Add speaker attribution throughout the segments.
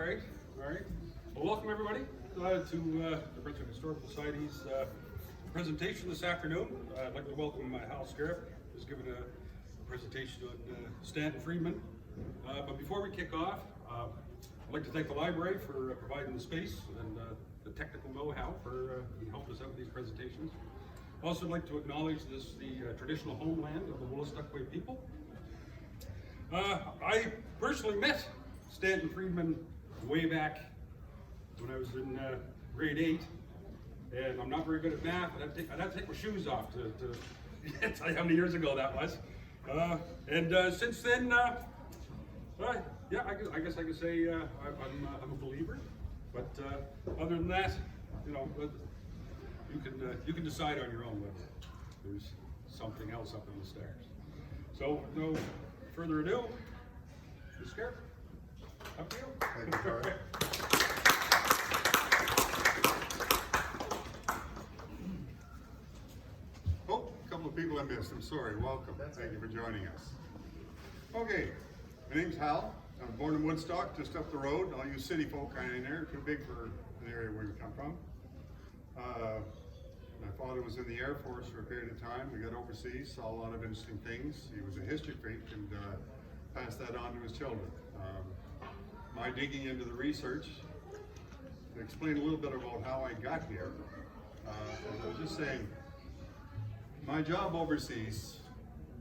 Speaker 1: right, all right. Well, welcome everybody to the Brunswick Historical Society's presentation this afternoon. I'd like to welcome Hal Scarab, who's given a presentation on Stanton Friedman. But before we kick off, I'd like to thank the library for providing the space and the technical know-how for helping us out with these presentations. Also, I'd like to acknowledge the traditional homeland of the Wolastoqey people. I personally met Stanton Friedman way back when I was in grade 8, and I'm not very good at math. I'd have to take my shoes off to tell you how many years ago that was. Since then, yeah, I guess I could say I'm a believer. But other than that, you know, you can decide on your own whether there's something else up in the stars. So, no further ado, Mr. Scarab, up to you.
Speaker 2: Thank you, Troy. Oh, a couple of people I missed. I'm sorry. Welcome. Thank you for joining us. Okay, my name's Hal. I'm born in Woodstock, just up the road. All you city folk kind of in there, too big for the area where we come from. My father was in the Air Force for a period of time. We got overseas, saw a lot of interesting things. He was a history freak and passed that on to his children. My digging into the research to explain a little bit about how I got here. As I was just saying, my job overseas,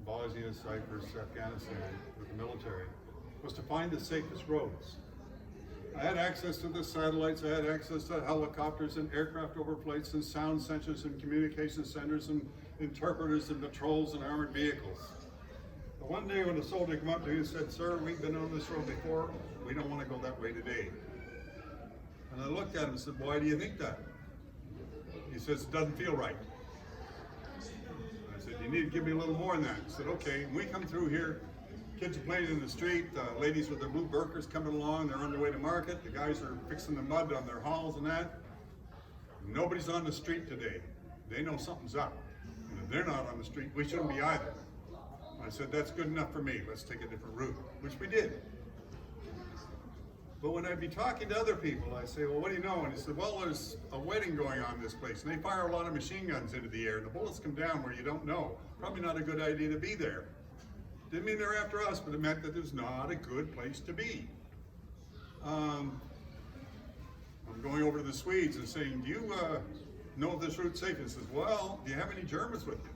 Speaker 2: Bosnia, Cyprus, Afghanistan, with the military, was to find the safest roads. I had access to the satellites, I had access to helicopters and aircraft overflights and sound sensors and communication centers and interpreters and patrols and armored vehicles. But one day when a soldier came up to me and said, "Sir, we've been on this road before, we don't want to go that way today." And I looked at him and said, "Why do you think that?" He says, "It doesn't feel right." I said, "You need to give me a little more than that." He said, "Okay, when we come through here, kids are playing in the street, ladies with their blue burqas coming along, they're on their way to market, the guys are fixing the mud on their halls and that. Nobody's on the street today. They know something's up. And if they're not on the street, we shouldn't be either." I said, "That's good enough for me. Let's take a different route," which we did. But when I'd be talking to other people, I'd say, "Well, what do you know?" And he said, "Well, there's a wedding going on in this place, and they fire a lot of machine guns into the air, and the bullets come down where you don't know. Probably not a good idea to be there." Didn't mean they're after us, but it meant that it was not a good place to be. I'm going over to the Swedes and saying, "Do you know if this route's safe?" He says, "Well, do you have any Germans with you?"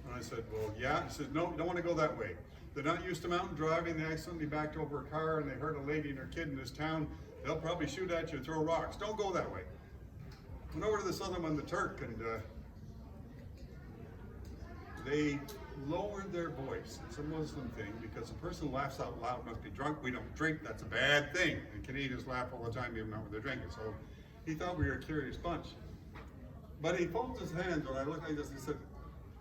Speaker 2: And I said, "Well, yeah." He said, "No, don't want to go that way. They're not used to mountain driving. They accidentally backed over a car and they hurt a lady and her kid in this town. They'll probably shoot at you and throw rocks. Don't go that way." Went over to this other one, the Turk, and they lowered their voice. It's a Muslim thing because a person who laughs out loud must be drunk. We don't drink, that's a bad thing. And Canadians laugh all the time even when they're drinking. So he thought we were a curious bunch. But he folds his hands when I looked like this and he said,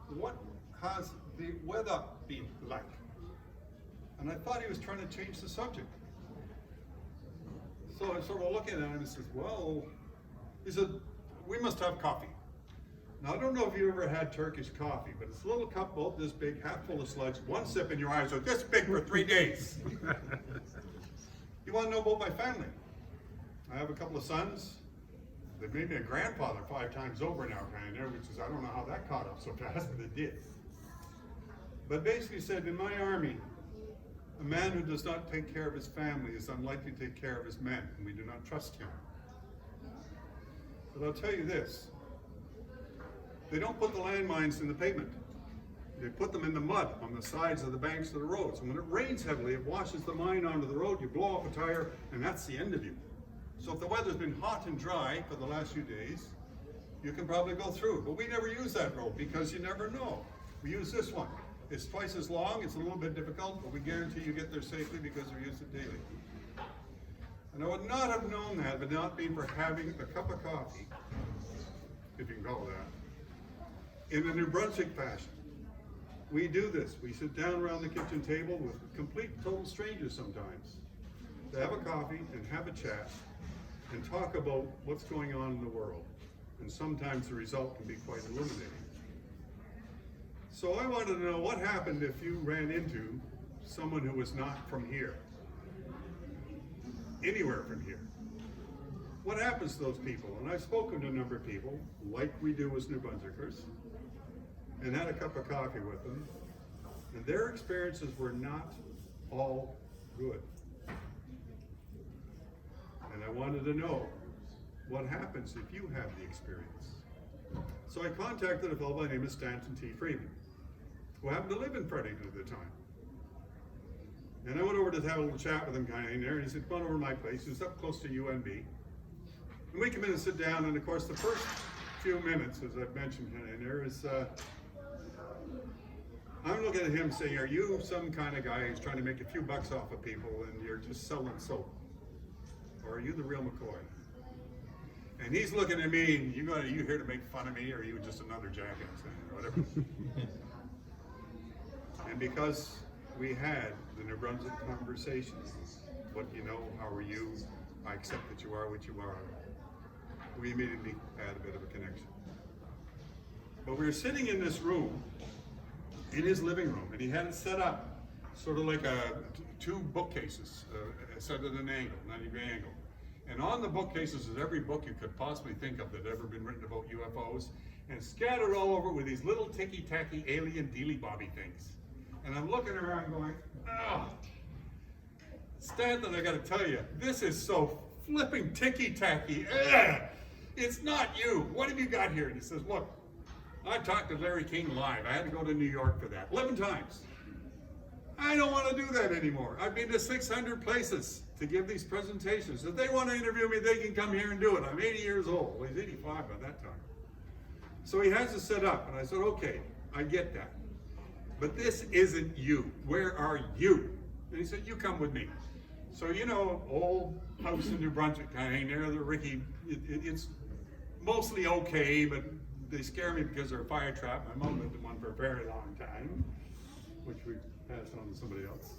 Speaker 2: "What has the weather been like?" And I thought he was trying to change the subject. So I sort of looking at him and says, "Well," he said, "we must have coffee." Now, I don't know if you ever had Turkish coffee, but it's a little cup about this big, half full of sludge. One sip and your eyes are this big for 3 days. You want to know about my family? I have a couple of sons. They've made me a grandfather 5 times over now, kind of there, which is, I don't know how that caught up so fast, but it did. But basically said, in my army, a man who does not take care of his family is unlikely to take care of his men, and we do not trust him. But I'll tell you this. They don't put the landmines in the pavement. They put them in the mud on the sides of the banks of the roads. And when it rains heavily, it washes the mine onto the road, you blow off a tire, and that's the end of you. So if the weather's been hot and dry for the last few days, you can probably go through. But we never use that road because you never know. We use this one. It's twice as long, it's a little bit difficult, but we guarantee you get there safely because we use it daily. And I would not have known that had it not been for having a cup of coffee, if you can call it that, in a New Brunswick fashion. We do this. We sit down around the kitchen table with complete total strangers sometimes to have a coffee and have a chat and talk about what's going on in the world. And sometimes the result can be quite illuminating. So I wanted to know what happened if you ran into someone who was not from here. anywhere from here. What happens to those people? And I've spoken to a number of people, like we do as New Brunswickers, and had a cup of coffee with them, and their experiences were not all good. And I wanted to know what happens if you have the experience. So I contacted a fellow by the name of Stanton T. Friedman, who happened to live in Fredericton at the time. And I went over to have a little chat with him kind of in there, and he said, come on over to my place. He was up close to UNB. And we come in and sit down, and of course the first few minutes, as I've mentioned kind of in there, is I'm looking at him saying, are you some kind of guy who's trying to make a few bucks off of people and you're just selling soap? Or are you the real McCoy? And he's looking at me, and you here to make fun of me, or are you just another jackass, or whatever? And because we had the New Brunswick conversation, what you know, how are you, I accept that you are what you are, we immediately had a bit of a connection. But we were sitting in this room, in his living room, and he had it set up sort of like two bookcases set at an angle, 90-degree angle. And on the bookcases is every book you could possibly think of that had ever been written about UFOs, and scattered all over with these little ticky-tacky alien dealy-bobby things. And I'm looking around going, oh, Stanton, I gotta tell you, this is so flipping ticky-tacky. It's not you. What have you got here? And he says, look, I talked to Larry King live. I had to go to New York for that 11 times. I don't want to do that anymore. I've been to 600 places to give these presentations. If they want to interview me, they can come here and do it. I'm 80 years old. Well, he's 85 by that time. So he has it set up, and I said, okay, I get that. But this isn't you. Where are you? And he said, you come with me. So, you know, old house in New Brunswick kind of near the Ricky, it's mostly okay, but they scare me because they're a fire trap. My mom lived in one for a very long time, which we passed on to somebody else.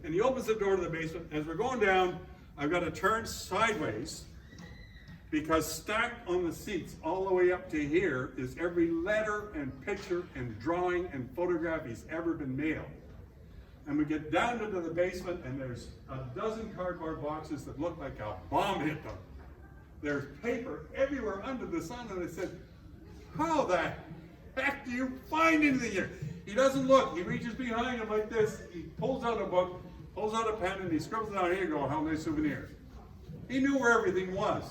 Speaker 2: And he opens the door to the basement. As we're going down, I've got to turn sideways because stacked on the seats all the way up to here is every letter and picture and drawing and photograph he's ever been mailed. And we get down into the basement, and there's a dozen cardboard boxes that look like a bomb hit them. There's paper everywhere under the sun, and I said, how the heck do you find anything here? He doesn't look. He reaches behind him like this. He pulls out a book, pulls out a pen, and he scribbles down, here you go, how many souvenirs. He knew where everything was.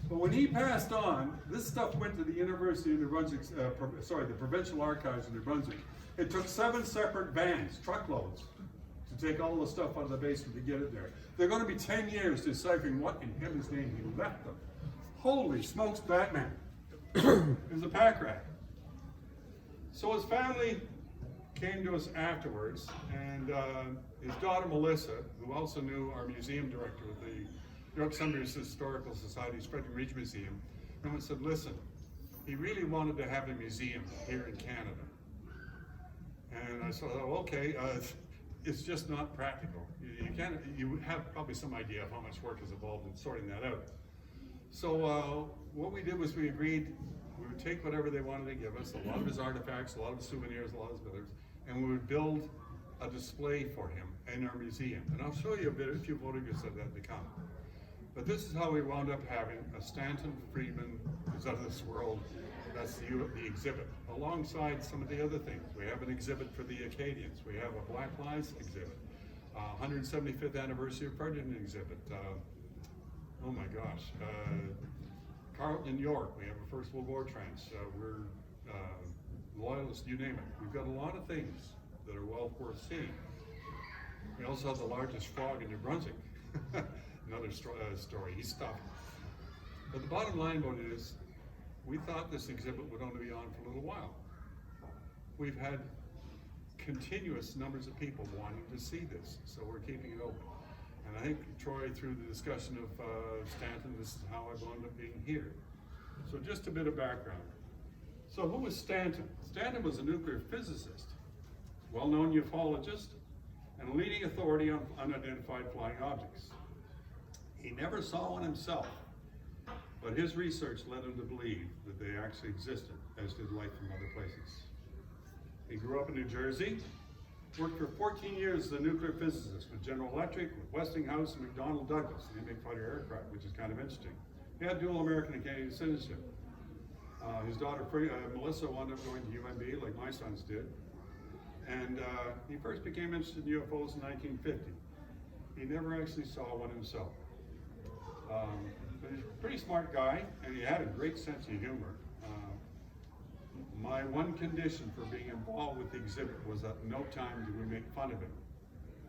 Speaker 2: But when he passed on, this stuff went to the University of New Brunswick, the Provincial Archives of New Brunswick. It took 7 separate vans, truckloads, to take all the stuff out of the basement to get it there. They're going to be 10 years deciphering what in heaven's name he left them. Holy smokes, Batman. It was a pack rat. So his family came to us afterwards, and his daughter Melissa, who also knew our museum director with the York Sunbury's Historical Society's Frederick Ridge Museum, and said, listen, he really wanted to have a museum here in Canada. And I said, oh, okay, it's just not practical. You have probably some idea of how much work is involved in sorting that out. So what we did was we agreed we would take whatever they wanted to give us, a lot of his artifacts, a lot of his souvenirs, a lot of his pictures, and we would build a display for him in our museum. And I'll show you a few photographs of that to come. But this is how we wound up having a Stanton Friedman who's out of this world. That's the exhibit, alongside some of the other things. We have an exhibit for the Acadians. We have a Black Lives exhibit, 175th anniversary of Fredericton exhibit. Oh my gosh, Carleton, York. We have a First World War trench. We're loyalists, you name it. We've got a lot of things that are well worth seeing. We also have the largest frog in New Brunswick. Another story. He's stuffed. But the bottom line about it is, we thought this exhibit would only be on for a little while. We've had continuous numbers of people wanting to see this, so we're keeping it open. And I think, Troy, through the discussion of Stanton, this is how I wound up being here. So just a bit of background. So who was Stanton? Stanton was a nuclear physicist, well-known ufologist, and a leading authority on unidentified flying objects. He never saw one himself, but his research led him to believe that they actually existed, as did life from other places. He grew up in New Jersey, Worked for 14 years as a nuclear physicist with General Electric, with Westinghouse, and McDonnell Douglas, the Nimiq fighter aircraft, which is kind of interesting. He had dual American and Canadian citizenship. His daughter Melissa wound up going to UNB like my sons did. And he first became interested in UFOs in 1950. He never actually saw one himself. But he's a pretty smart guy, and he had a great sense of humor. My one condition for being involved with the exhibit was that no time did we make fun of him.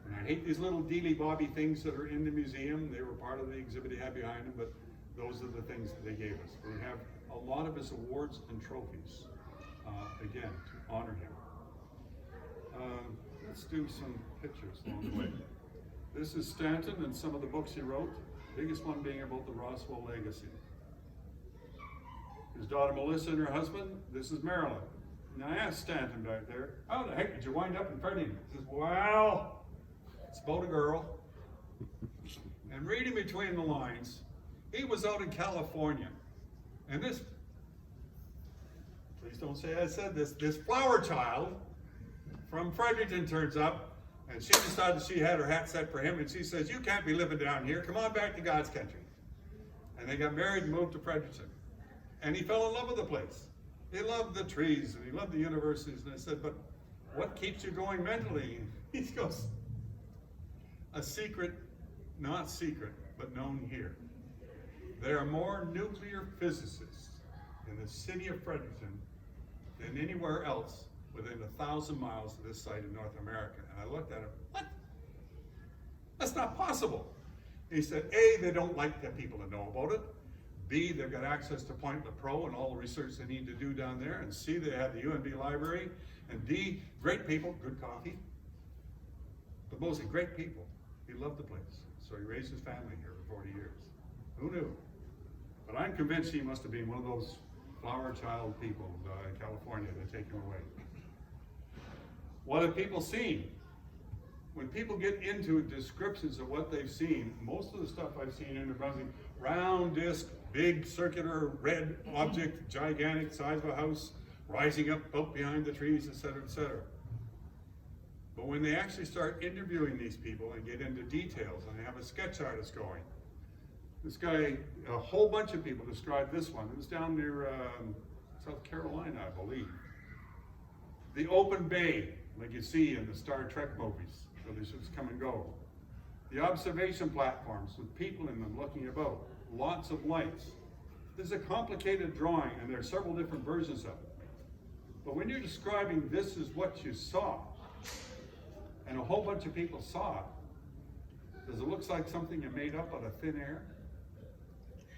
Speaker 2: And I hate these little dealy bobby things that are in the museum. They were part of the exhibit he had behind him, but those are the things that they gave us. We have a lot of his awards and trophies, again, to honor him. Let's do some pictures along the way. This is Stanton and some of the books he wrote, the biggest one being about the Roswell legacy. His daughter Melissa and her husband, this is Marilyn. Now I asked Stanton back there, how the heck did you wind up in front of him? He says, well, it's about a girl. And reading between the lines, he was out in California. And this, please don't say I said this, this flower child from Fredericton turns up, and she decided she had her hat set for him, and she says, you can't be living down here, come on back to God's country. And they got married and moved to Fredericton. And he fell in love with the place. He loved the trees, and he loved the universities, and I said, but what keeps you going mentally? He goes, a secret, not secret, but known here. There are more nuclear physicists in the city of Fredericton than anywhere else within 1,000 miles of this site in North America. And I looked at him, what? That's not possible. He said, A, they don't like the people to know about it. B, they've got access to Point Lepreau and all the research they need to do down there. And C, they have the UNB library. And D, great people, good coffee. But mostly great people. He loved the place. So he raised his family here for 40 years. Who knew? But I'm convinced he must have been one of those flower child people in California that take him away. What have people seen? When people get into descriptions of what they've seen, most of the stuff I've seen in New Brunswick, round disc, big circular red object, gigantic size of a house, rising up behind the trees, etc., etc. But when they actually start interviewing these people and get into details, and they have a sketch artist going, this guy, a whole bunch of people described this one. It was down near South Carolina, I believe. The open bay, like you see in the Star Trek movies, where the ships come and go. The observation platforms with people in them looking about. Lots of lights. This is a complicated drawing, and there are several different versions of it. But when you're describing this is what you saw, and a whole bunch of people saw it, does it look like something you made up out of thin air?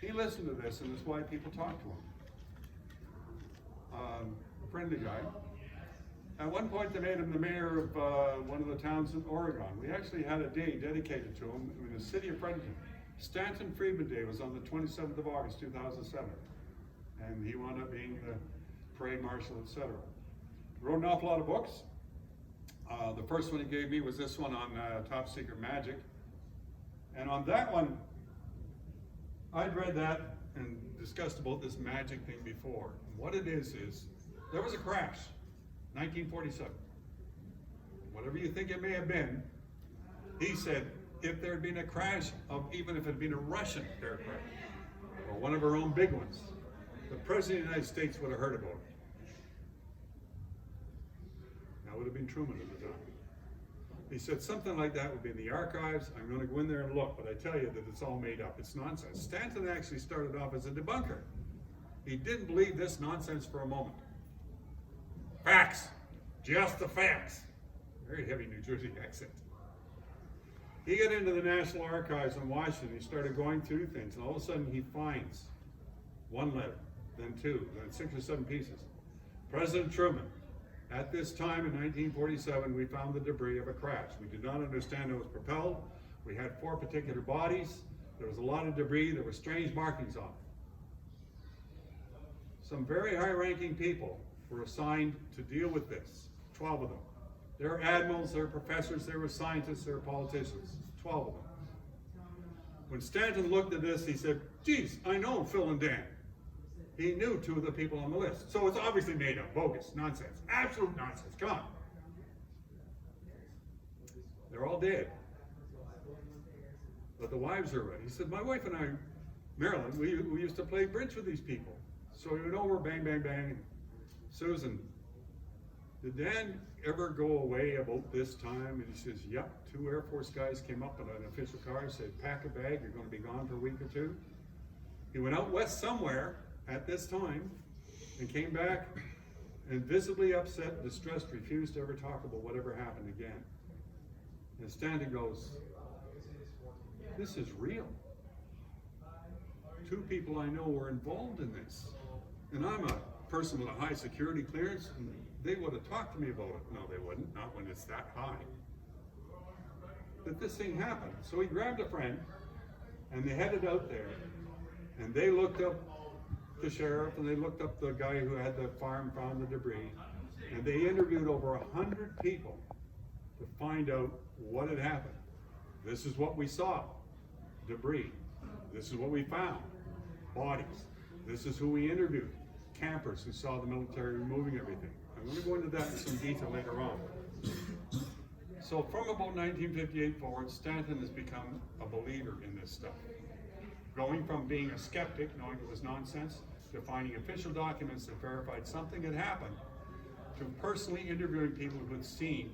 Speaker 2: He listened to this, and that's why people talk to him. A friendly guy. At one point, they made him the mayor of one of the towns in Oregon. We actually had a day dedicated to him in the city of Fredericton. Stanton Friedman Day was on the 27th of August, 2007. And he wound up being the parade marshal, etc. Wrote an awful lot of books. The first one he gave me was this one on top secret magic. And on that one, I'd read that and discussed about this magic thing before. And what it is there was a crash, 1947. Whatever you think it may have been, he said, if there had been a crash of, even if it had been a Russian aircraft, or one of our own big ones, the President of the United States would have heard about it. That would have been Truman at the time. He said something like that would be in the archives. I'm going to go in there and look, but I tell you that it's all made up. It's nonsense. Stanton actually started off as a debunker. He didn't believe this nonsense for a moment. Facts. Just the facts. Very heavy New Jersey accent. He got into the National Archives in Washington. He started going through things, and all of a sudden he finds one letter, then two, then 6 or 7 pieces. President Truman, at this time in 1947, we found the debris of a crash. We did not understand it was propelled. We had 4 particular bodies. There was a lot of debris. There were strange markings on it. Some very high-ranking people were assigned to deal with this, 12 of them. There were admirals, there were professors, there were scientists, there were politicians, 12 of them. When Stanton looked at this, he said, geez, I know Phil and Dan. He knew 2 of the people on the list. So it's obviously made up, bogus, nonsense, absolute nonsense, come on.
Speaker 1: They're all dead. But the wives are ready. He said, my wife and I, Marilyn, we used to play bridge with these people. So we went over, bang, bang, bang. Susan, did Dan ever go away about this time? And he says, yep, 2 Air Force guys came up in an official car and said, pack a bag, you're going to be gone for a week or 2. He went out west somewhere at this time and came back and visibly upset, distressed, refused to ever talk about whatever happened again. And Stanton goes, this is real. 2 people I know were involved in this. And I'm a person with a high security clearance, and they would have talked to me about it. No, they wouldn't, not when it's that high. That this thing happened. So he grabbed a friend, and they headed out there, and they looked up the sheriff, and they looked up the guy who had the farm, found the debris, and they interviewed over 100 people to find out what had happened. This is what we saw, debris. This is what we found, bodies. This is who we interviewed, campers who saw the military removing everything. I'm going to go into that in some detail later on. So from about 1958 forward, Stanton has become a believer in this stuff. Going from being a skeptic, knowing it was nonsense, to finding official documents that verified something had happened, to personally interviewing people who had seen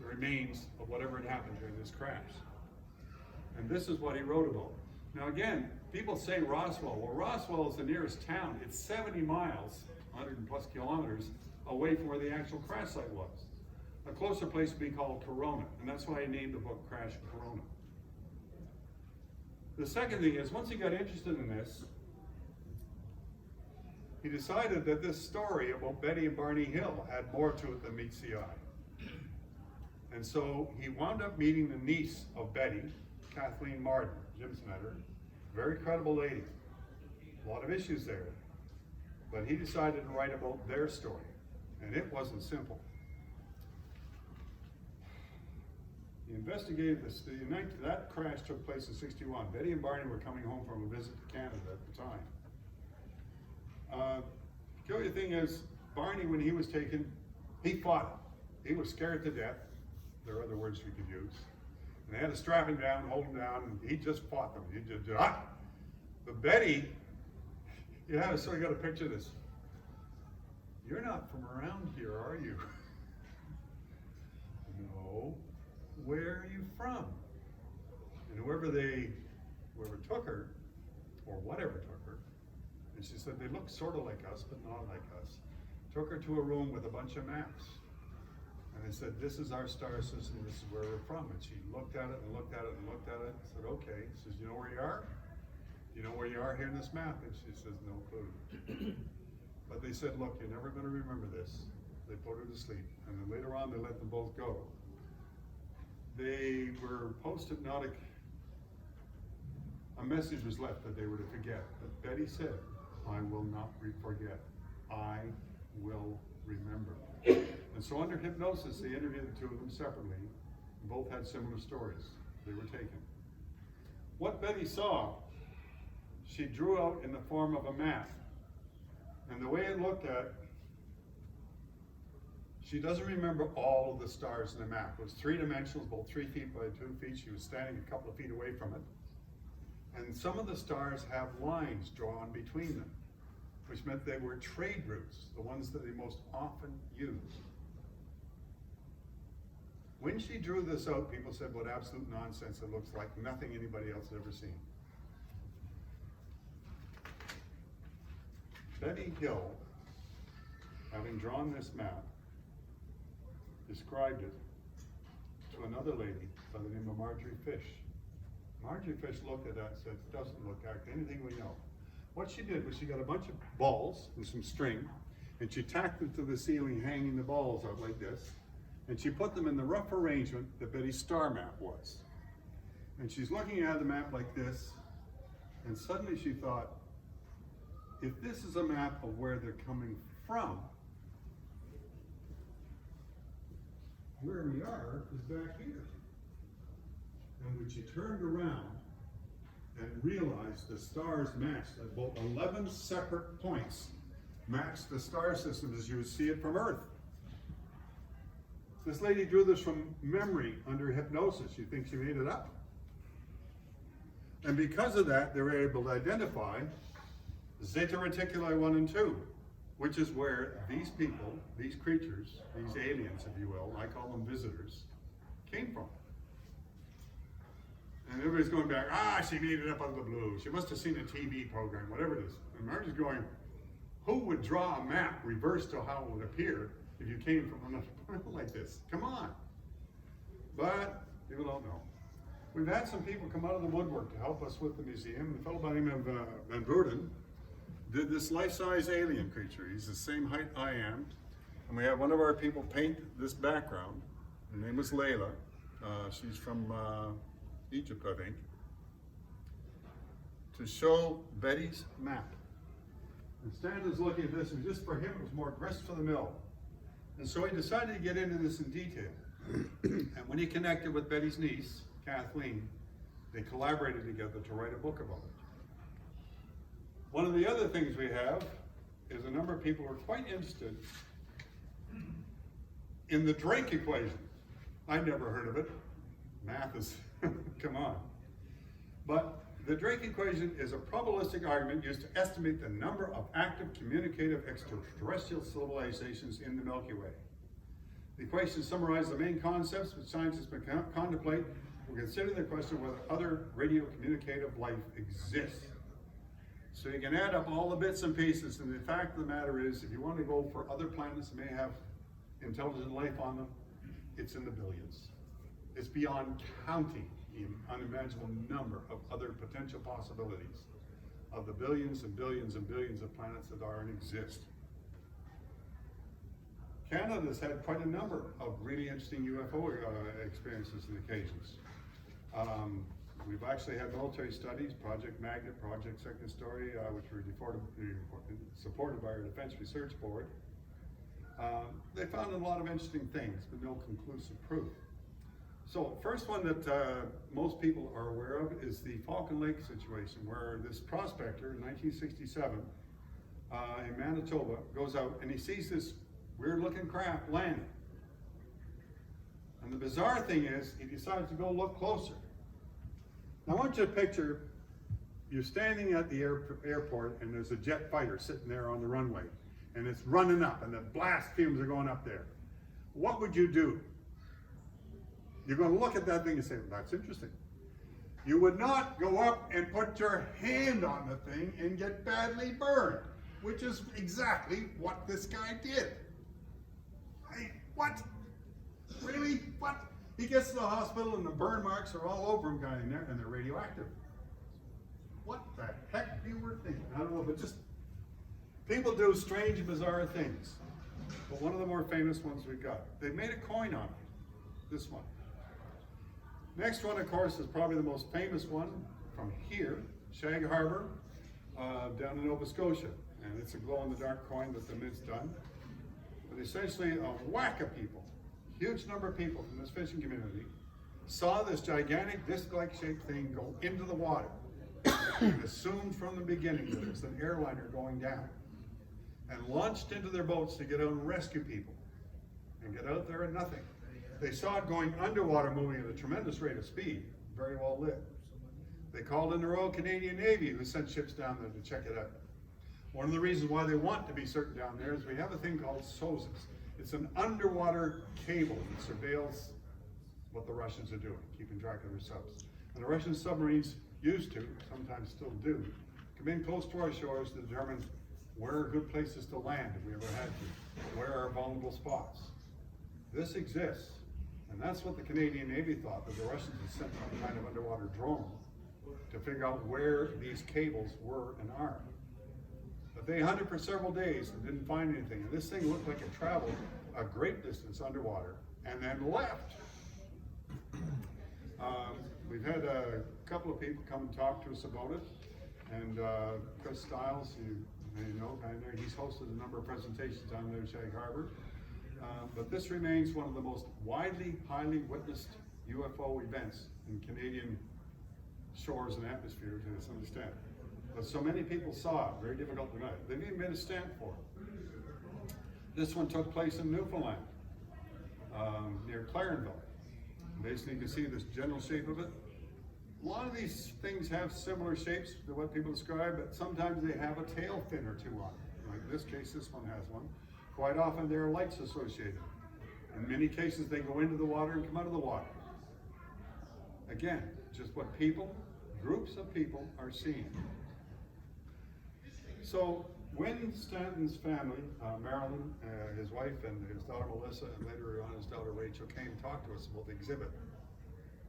Speaker 1: the remains of whatever had happened during this crash. And this is what he wrote about. Now again, people say Roswell. Well, Roswell is the nearest town. It's 70 miles, 100 plus kilometers, away from where the actual crash site was. A closer place would be called Corona, and that's why he named the book Crash Corona. The second thing is, once he got interested in this, he decided that this story about Betty and Barney Hill had more to it than meets the eye. And so he wound up meeting the niece of Betty, Kathleen Martin. Jim's met her. Very credible lady. A lot of issues there. But he decided to write about their story. And it wasn't simple. He investigated this. That crash took place in '61. Betty and Barney were coming home from a visit to Canada at the time. The thing is, Barney, when he was taken, he fought it. He was scared to death. There are other words we could use. And they had to strap him down, hold him down, and he just fought them. He just, But Betty, so you got to picture this. You're not from around here, are you? No. Where are you from? And whoever took her, or whatever took her, and she said, they look sort of like us, but not like us, took her to a room with a bunch of maps. And they said, this is our star system, this is where we're from. And she looked at it and looked at it and looked at it and said, okay. She says, you know where you are? You know where you are here in this map? And she says, no clue. But they said, look, you're never going to remember this. They put her to sleep. And then later on, they let them both go. They were post-hypnotic. A message was left that they were to forget. But Betty said, I will not forget. I will remember. And so under hypnosis, they interviewed the 2 of them separately. Both had similar stories. They were taken. What Betty saw, she drew out in the form of a map. And the way it looked at, she doesn't remember all of the stars in the map. It was 3-dimensional, about 3 feet by 2 feet. She was standing a couple of feet away from it. And some of the stars have lines drawn between them, which meant they were trade routes, the ones that they most often use. When she drew this out, people said, what absolute nonsense. It looks like nothing anybody else had ever seen. Betty Hill, having drawn this map, described it to another lady by the name of Marjorie Fish. Marjorie Fish looked at that and said, doesn't look like anything we know. What she did was she got a bunch of balls and some string, and she tacked them to the ceiling, hanging the balls out like this, and she put them in the rough arrangement that Betty's star map was. And she's looking at the map like this, and suddenly she thought, if this is a map of where they're coming from, where we are is back here. And when she turned around and realized the stars matched at about 11 separate points, matched the star system as you would see it from Earth.
Speaker 2: This lady drew this from memory under hypnosis. You think she made it up? And because of that, they were able to identify Zeta Reticuli 1 and 2, which is where these people, these creatures, these aliens, if you will, I call them visitors, came from. And everybody's going back, she made it up out of the blue. She must have seen a TV program, whatever it is. And Marge's going, who would draw a map reversed to how it would appear if you came from another planet like this? Come on. But people don't know. We've had some people come out of the woodwork to help us with the museum. The fellow by the name of Van Beurden did this life-size alien creature. He's the same height I am. And we have one of our people paint this background. Her name is Layla. She's from Egypt, I think, to show Betty's map. And Stan is looking at this, and just for him, it was more grist for the mill. And so he decided to get into this in detail. And when he connected with Betty's niece, Kathleen, they collaborated together to write a book about it. One of the other things we have is a number of people who are quite interested in the Drake equation. I'd never heard of it. Math is, come on. But the Drake equation is a probabilistic argument used to estimate the number of active communicative extraterrestrial civilizations in the Milky Way. The equation summarizes the main concepts which scientists contemplate when considering the question of whether other radio communicative life exists. So you can add up all the bits and pieces, and the fact of the matter is, if you want to go for other planets that may have intelligent life on them, it's in the billions. It's beyond counting the unimaginable number of other potential possibilities of the billions and billions and billions of planets that are and exist. Canada's had quite a number of really interesting UFO experiences and occasions. We've actually had military studies, Project Magnet, Project Second Story, which were supported by our Defense Research Board. They found a lot of interesting things, but no conclusive proof. So, first one that most people are aware of is the Falcon Lake situation, where this prospector in 1967 in Manitoba goes out and he sees this weird-looking craft landing. And the bizarre thing is, he decides to go look closer. Now, I want you to picture you're standing at the airport and there's a jet fighter sitting there on the runway, and it's running up, and the blast fumes are going up there. What would you do? You're going to look at that thing and say, well, that's interesting. You would not go up and put your hand on the thing and get badly burned, which is exactly what this guy did. What? Really? What? He gets to the hospital and the burn marks are all over him, guy in there, and they're radioactive. What the heck you were thinking? I don't know, but just people do strange, bizarre things. But one of the more famous ones we got, they made a coin on it. This one. Next one, of course, is probably the most famous one from here, Shag Harbor, down in Nova Scotia. And it's a glow-in-the-dark coin that the Mid's done. But essentially, a whack of people, huge number of people from this fishing community, saw this gigantic disc-like shaped thing go into the water and assumed from the beginning that it was an airliner going down, and launched into their boats to get out and rescue people, and get out there and nothing. They saw it going underwater, moving at a tremendous rate of speed, very well lit. They called in the Royal Canadian Navy, who sent ships down there to check it out. One of the reasons why they want to be certain down there is we have a thing called SOSUS. It's an underwater cable that surveils what the Russians are doing, keeping track of their subs. And the Russian submarines used to, sometimes still do, come in close to our shores to determine where are good places to land if we ever had to, where are vulnerable spots. This exists, and that's what the Canadian Navy thought, that the Russians had sent some kind of underwater drone to figure out where these cables were and are. But they hunted for several days and didn't find anything. And this thing looked like it traveled a great distance underwater and then left. We've had a couple of people come and talk to us about it. And Chris Stiles, you may know, he's hosted a number of presentations down there at Shag Harbor. But this remains one of the most widely, highly witnessed UFO events in Canadian shores and atmosphere, to some extent. But so many people saw it, very difficult to deny. They've even made a stamp for it. This one took place in Newfoundland. near Clarenville. Basically, you can see this general shape of it. A lot of these things have similar shapes to what people describe, but sometimes they have a tail fin or two on it. Like in this case, this one has one. Quite often there are lights associated. In many cases, they go into the water and come out of the water. Again, just what people, groups of people, are seeing. So when Stanton's family, Marilyn, his wife, and his daughter Melissa, and later on his daughter Rachel, came and talked to us about the exhibit,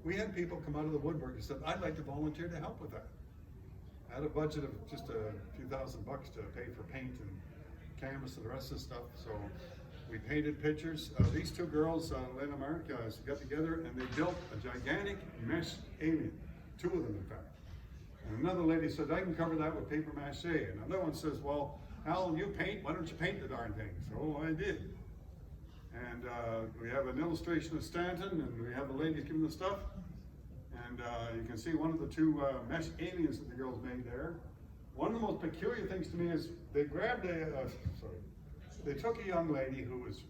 Speaker 2: we had people come out of the woodwork and said, "I'd like to volunteer to help with that." I had a budget of just a few $1,000 to pay for paint and canvas and the rest of the stuff. So we painted pictures. These two girls, Lynn and Mark, got together and they built a gigantic mesh alien. Two of them, in fact. And another lady said, "I can cover that with paper mache." And another one says, "Well, Al, you paint, why don't you paint the darn thing?" So I did. And we have an illustration of Stanton, and we have the ladies giving the stuff. And you can see one of the two mesh aliens that the girls made there. One of the most peculiar things to me is they grabbed they took a young lady who was,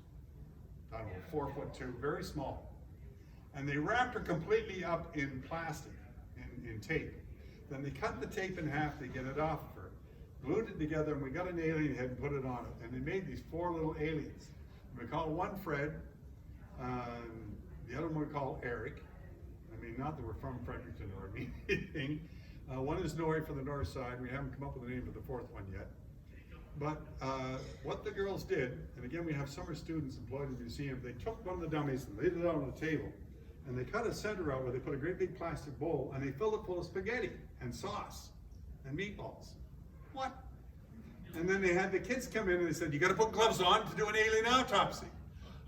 Speaker 2: I don't know, 4'2", very small. And they wrapped her completely up in plastic, in tape. Then they cut the tape in half to get it off of her, glued it together, and we got an alien head and put it on it. And they made these 4 little aliens. We call one Fred, the other one we call Eric. I mean, not that we're from Fredericton or anything. One is Nori for the north side. We haven't come up with a name for the 4th one yet. But what the girls did, and again, we have summer students employed in the museum, they took one of the dummies and laid it out on the table, and they cut a center out where they put a great big plastic bowl, and they filled it full of spaghetti and sauce and meatballs. What? And then they had the kids come in and they said, "You gotta put gloves on to do an alien autopsy."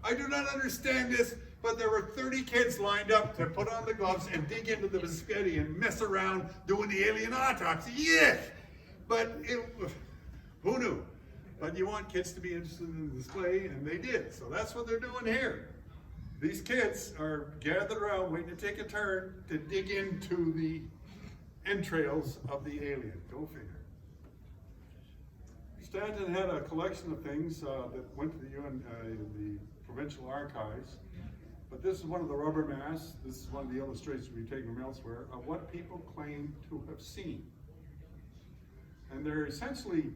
Speaker 2: I do not understand this, but there were 30 kids lined up to put on the gloves and dig into the spaghetti and mess around doing the alien autopsy. Yeah! But who knew? But you want kids to be interested in the display, and they did. So that's what they're doing here. These kids are gathered around waiting to take a turn to dig into the entrails of the alien. Go figure. Stanton had a collection of things that went to the provincial archives, but this is one of the rubber masks. This is one of the illustrations we've taken from elsewhere of what people claim to have seen. And they're essentially,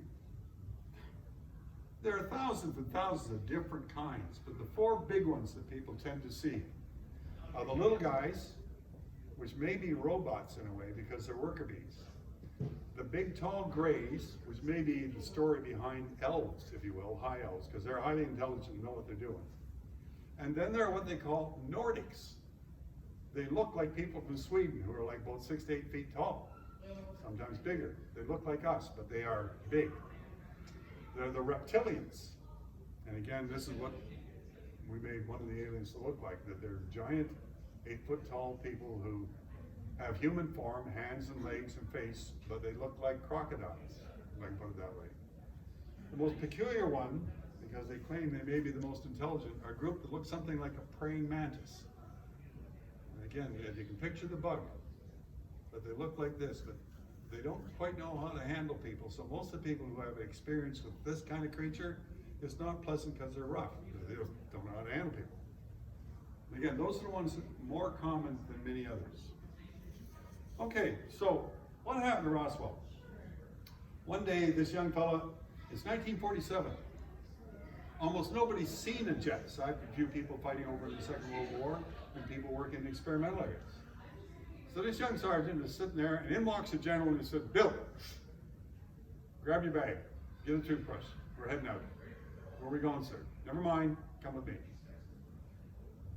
Speaker 2: there are thousands and thousands of different kinds, but the 4 big ones that people tend to see are the little guys, which may be robots in a way because they're worker bees. The big tall grays, which may be the story behind elves, if you will, high elves, because they're highly intelligent and know what they're doing. And then there are what they call Nordics. They look like people from Sweden who are like both 6 to 8 feet tall, sometimes bigger. They look like us, but they are big. They're the reptilians. And again, this is what we made one of the aliens to look like, that they're giant, 8-foot tall people who have human form, hands and legs and face, but they look like crocodiles, if I can put it that way. The most peculiar one, because they claim they may be the most intelligent, are a group that looks something like a praying mantis. And again, you can picture the bug, but they look like this, but they don't quite know how to handle people. So most of the people who have experience with this kind of creature, it's not pleasant because they're rough. They don't know how to handle people. And again, those are the ones that are more common than many others. Okay, so what happened to Roswell? One day, this young fella, it's 1947. Almost nobody's seen a jet, aside from a few people fighting over in the Second World War and people working in experimental areas. So this young sergeant is sitting there, and in walks a general and he said, "Bill, grab your bag, get a toothbrush, we're heading out." "Where are we going, sir?" "Never mind, come with me."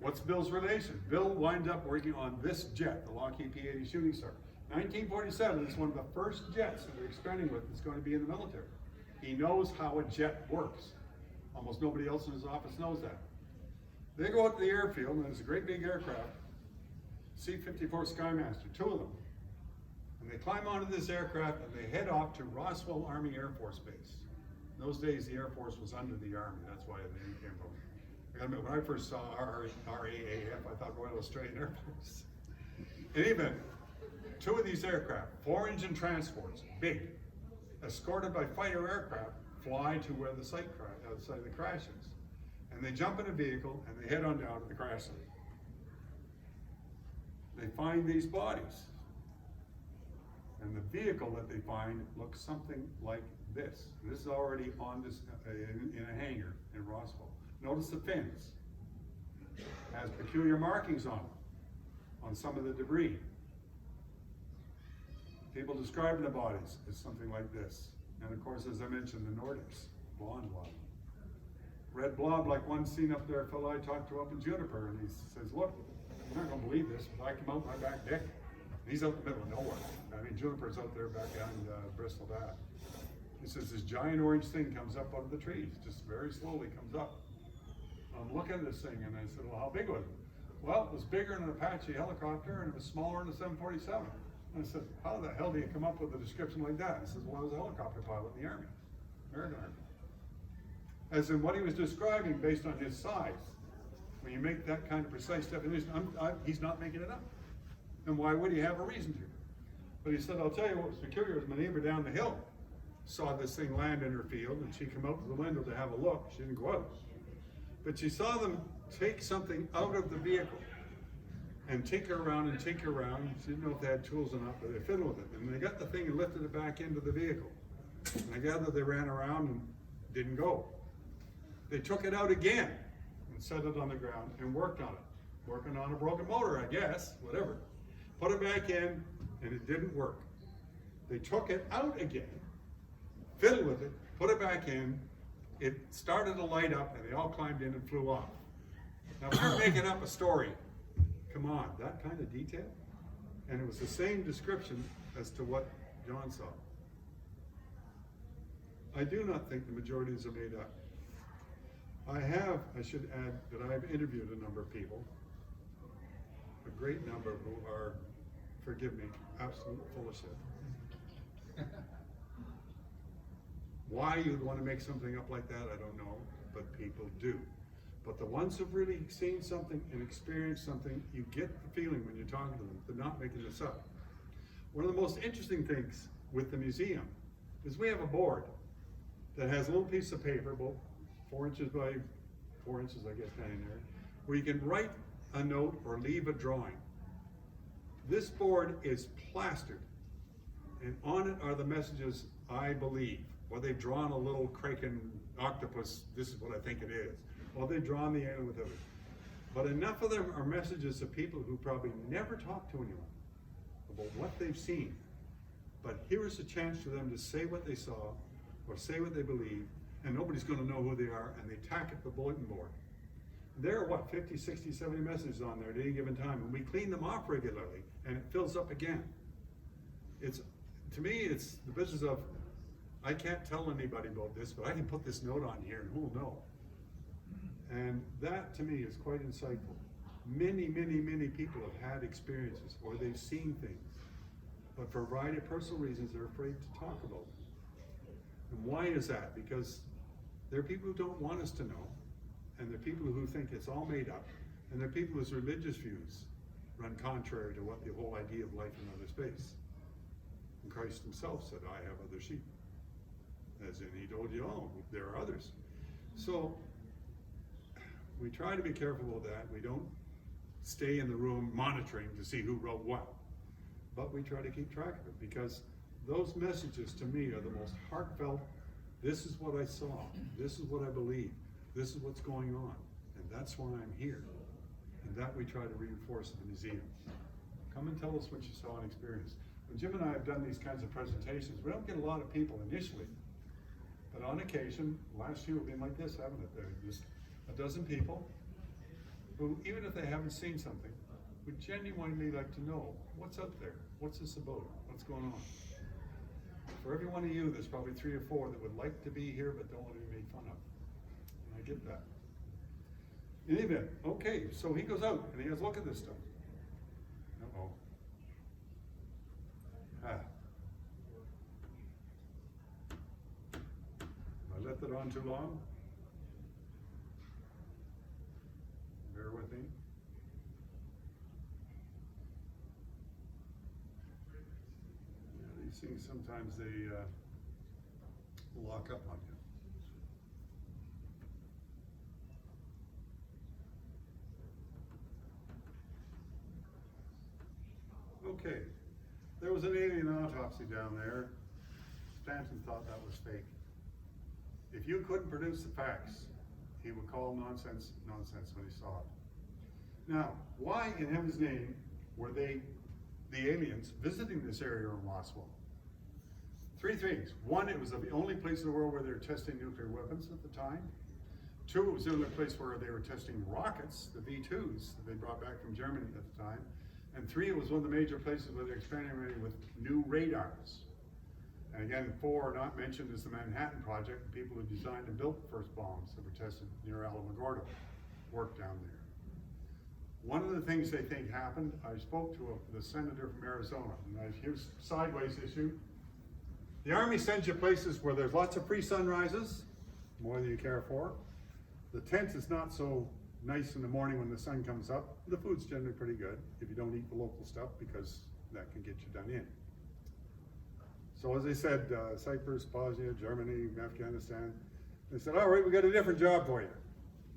Speaker 2: What's Bill's relation? Bill winds up working on this jet, the Lockheed P-80 Shooting Star. 1947 is one of the first jets that we're experimenting with that's going to be in the military. He knows how a jet works. Almost nobody else in his office knows that. They go out to the airfield, and there's a great big aircraft, C-54 Skymaster, 2 of them. And they climb onto this aircraft and they head off to Roswell Army Air Force Base. In those days, the Air Force was under the Army. That's why the name came from. When I first saw RAAF, I thought Royal Australian Air Force. In any event, 2 of these aircraft, 4-engine transports, big, escorted by fighter aircraft, fly to where the site of the crash is. And they jump in a vehicle and they head on down to the crash site. They find these bodies. And the vehicle that they find looks something like this. This is already on this in a hangar in Rossville. Notice the fins. Has peculiar markings on some of the debris. People describing the bodies as something like this. And of course, as I mentioned, the Nordics, blonde blob. Red blob, like one seen up there, a fellow I talked to up in Juniper, and he says, look, you're not gonna believe this, but I come out my back deck. He's out in the middle of nowhere. I mean, Juniper's out there back behind Bristol Bath. He says this giant orange thing comes up out of the trees, just very slowly comes up. I'm looking at this thing and I said, well, how big was it? Well, it was bigger than an Apache helicopter and it was smaller than a 747. And I said, how the hell do you come up with a description like that? He says, well, I was a helicopter pilot in the Army, American Army. As in what he was describing based on his size. When you make that kind of precise definition, he's not making it up. And why would he have a reason to? But he said, I'll tell you what was peculiar is my neighbor down the hill saw this thing land in her field and she came out to the window to have a look. She didn't go out. But she saw them take something out of the vehicle and tinker around and tinker around. She didn't know if they had tools or not, but they fiddled with it. And they got the thing and lifted it back into the vehicle. And I gather they ran around and didn't go. They took it out again and set it on the ground and worked on it. Working on a broken motor, I guess, whatever. Put it back in and it didn't work. They took it out again, fiddled with it, put it back in, it started to light up and they all climbed in and flew off. Now if you're making up a story, come on, that kind of detail? And it was the same description as to what John saw. I do not think the majorities are made up. I should add that I've interviewed a number of people, a great number who are, forgive me, absolute full of shit. Why you'd want to make something up like that, I don't know, but people do. But the ones who've really seen something and experienced something, you get the feeling when you're talking to them, they're not making this up. One of the most interesting things with the museum is we have a board that has a little piece of paper, about 4 inches by 4 inches, I guess, down there, where you can write a note or leave a drawing. This board is plastered, and on it are the messages, I believe. Or they've drawn a little kraken octopus, this is what I think it is. Or they've drawn the animal with it. But enough of them are messages of people who probably never talked to anyone about what they've seen. But here is a chance for them to say what they saw, or say what they believe, and nobody's gonna know who they are, and they tack it to the bulletin board. There are what, 50, 60, 70 messages on there at any given time, and we clean them off regularly, and it fills up again. To me, it's the business of, I can't tell anybody about this, but I can put this note on here and who'll know? And that to me is quite insightful. Many, many, many people have had experiences or they've seen things, but for a variety of personal reasons, they're afraid to talk about them. And why is that? Because there are people who don't want us to know, and there are people who think it's all made up, and there are people whose religious views run contrary to what the whole idea of life in outer space. And Christ himself said, I have other sheep. As in, he told you, oh, there are others. So we try to be careful with that. We don't stay in the room monitoring to see who wrote what. But we try to keep track of it, because those messages to me are the most heartfelt. This is what I saw. This is what I believe. This is what's going on. And that's why I'm here. And that we try to reinforce at the museum. Come and tell us what you saw and experienced. When Jim and I have done these kinds of presentations, we don't get a lot of people initially. But on occasion, last year we've been like this, haven't it? There are just a dozen people who, even if they haven't seen something, would genuinely like to know what's up there, what's this about, what's going on. For every one of you, there's probably 3 or 4 that would like to be here but don't want to be made fun of. And I get that. In any event, okay, so he goes out and he has a look at this stuff. Uh-oh. I left it on too long? Bear with me. Yeah, these things, sometimes they lock up on you. Okay, there was an alien autopsy down there. Stanton thought that was fake. If you couldn't produce the facts, he would call nonsense when he saw it. Now, why in heaven's name were the aliens, visiting this area in Roswell? Three things. One, it was the only place in the world where they were testing nuclear weapons at the time. Two, it was the only place where they were testing rockets, the V-2s that they brought back from Germany at the time. And three, it was one of the major places where they're experimenting with new radars. And again, four, not mentioned, is the Manhattan Project, the people who designed and built the first bombs that were tested near Alamogordo, worked down there. One of the things they think happened, I spoke to the senator from Arizona, and here's a sideways issue. The Army sends you places where there's lots of free sunrises, more than you care for. The tent is not so nice in the morning when the sun comes up. The food's generally pretty good if you don't eat the local stuff, because that can get you done in. So as I said, Cyprus, Bosnia, Germany, Afghanistan, they said, all right, we got a different job for you.